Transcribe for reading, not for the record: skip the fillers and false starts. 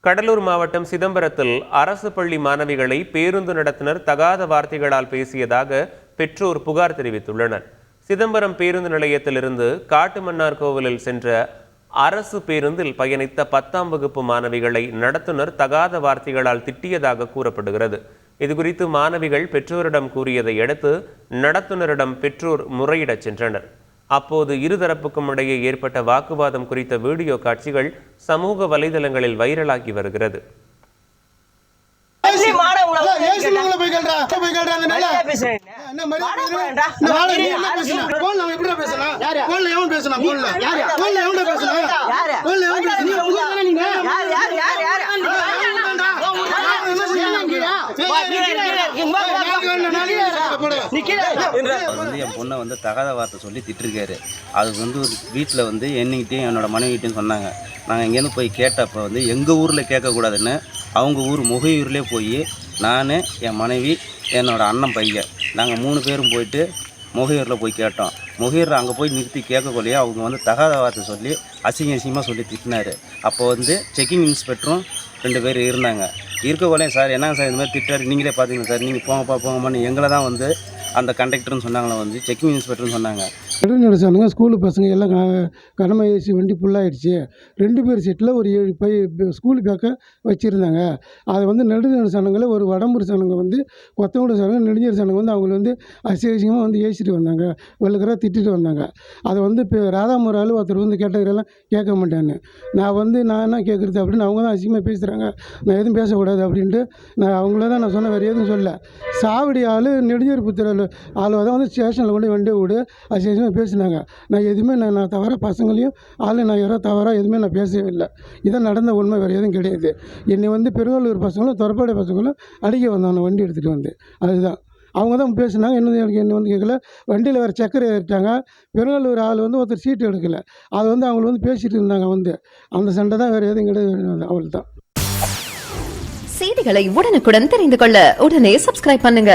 கடலூர் மாவட்டம் சிதம்பரத்தில் அரசு பள்ளி மாணவிகளை பேருந்து நடத்துனர் தகாத வார்த்தைகளால் பேசியதாக பெற்றோர் புகார் தெரிவித்துள்ளனர். சிதம்பரம் பேருந்து நிலையத்திலிருந்து காட்டுமன்னார்கோவிலில் சென்ற அரசு பேருந்தில் பயணித்த 10ஆம் வகுப்பு மாணவிகளை நடத்துனர் தகாத வார்த்தைகளால் திட்டியதாக கூறப்படுகிறது. இதுகுறித்து மாணவிகள் பெற்றோரிடம் கூறியதை அடுத்து நடத்துனரிடம் பெற்றோர் முறையிடச் சென்றனர். அப்போது இருதரப்புக்கும் இடையே ஏற்பட்ட வாக்குவாதம் குறித்த வீடியோ காட்சிகள் சமூக வலைதளங்களில் வைரலாகி வருகிறது. என் பொண்ணை தகாத வார்த்தை சொல்லி திட்டிருக்காரு. அது வீட்டில் என்னகிட்டையும் என்னோட மனைவிட்டையும் சொன்னாங்க. நாங்கள் இங்கேருந்து போய் கேட்டப்போ எங்கள் ஊரில் கேட்கக்கூடாதுன்னு அவங்க ஊர் முகையூர்லேயே போய் நான், என் மனைவி, என்னோடய அண்ணன் பையன் நாங்கள் 3 பேரும் போயிட்டு முகையூரில் போய் கேட்டோம். முகையூரில் அங்கே போய் நிறுத்தி கேட்கக்குள்ளேயே அவங்க தகாத வார்த்தை சொல்லி அசிங்கமாக சொல்லி திட்டினார். அப்போ செக்கிங் இன்ஸ்பெக்டரும் 2 பேர் இருந்தாங்க. இருக்கக்குள்ளே சார் என்னங்க சார் இந்த மாதிரி திட்டாரு, நீங்களே பார்த்தீங்க சார், நீங்கள் போங்கம்மான்னு எங்களை தான் அந்த கண்டக்டர்னு சொன்னாங்களே, செக்கிங் இன்ஸ்பெக்டர்னு சொன்னாங்க. நடுநடுசானுங்க ஸ்கூலு பசங்க எல்லாம் கடமை ஏசி வண்டி ஃபுல்லாகிடுச்சு. 2 பேர் சீட்டில் ஒரு 7 ஸ்கூல் பேக்கை வச்சுருந்தாங்க. அதை நடுநடுசானுங்களை ஒரு வடம்பூர் சாணுங்க கொத்தமூடு சாணுங்க நெடுஞ்சேரி சாணுங்க அவங்கள அசிங்கமாக ஏசிட்டு வந்தாங்க, வெளுக்கராக திட்டிட்டு வந்தாங்க. அதை இப்போ ராதாமுரால் ஒருத்தர் கேட்டகரெல்லாம் கேட்க மாட்டேன்னு நான் நான் என்ன கேட்குறது அப்படின்னு அவங்க தான் அசிங்கமாக பேசுகிறாங்க. நான் எதுவும் பேசக்கூடாது அப்படின்ட்டு நான் அவங்கள தான் நான் சொன்ன வேறு எதுவும் சொல்ல. சாவடி ஆள் நெடுஞ்சேரி புத்திர ஆள் தான் ஸ்டேஷனில் கொண்டு வண்டியை விடு அசிங்கமாக பேசினாங்க. நான் எதுவுமே நான் தவறாக பசங்களையும் நான் யாரோ தவறாக எதுவுமே நான் பேசவே இல்லை. இதான் நடந்த உண்மை, வேறு எதுவும் கிடையாது. என்னை பெருங்கலூர் பசங்களும் தொரப்பாடி பசங்களும் அடிக்க வந்தாங்க வண்டி எடுத்துகிட்டு அதுதான் அவங்க தான் பேசினாங்க. என்ன கேட்கல. வண்டியில் வேறு சக்கரை ஏறிட்டாங்க. பெருங்கலூர் ஆள் ஒருத்தர் சீட்டு எடுக்கலை. அது அவங்க பேசிகிட்டு இருந்தாங்க. அந்த சண்டை தான், வேறு எதுவும் கிடையாது. அவள் தான். செய்திகளை உடனுக்குடன் தெரிந்து கொள்ள உடனே சப்ஸ்கிரைப் பண்ணுங்க.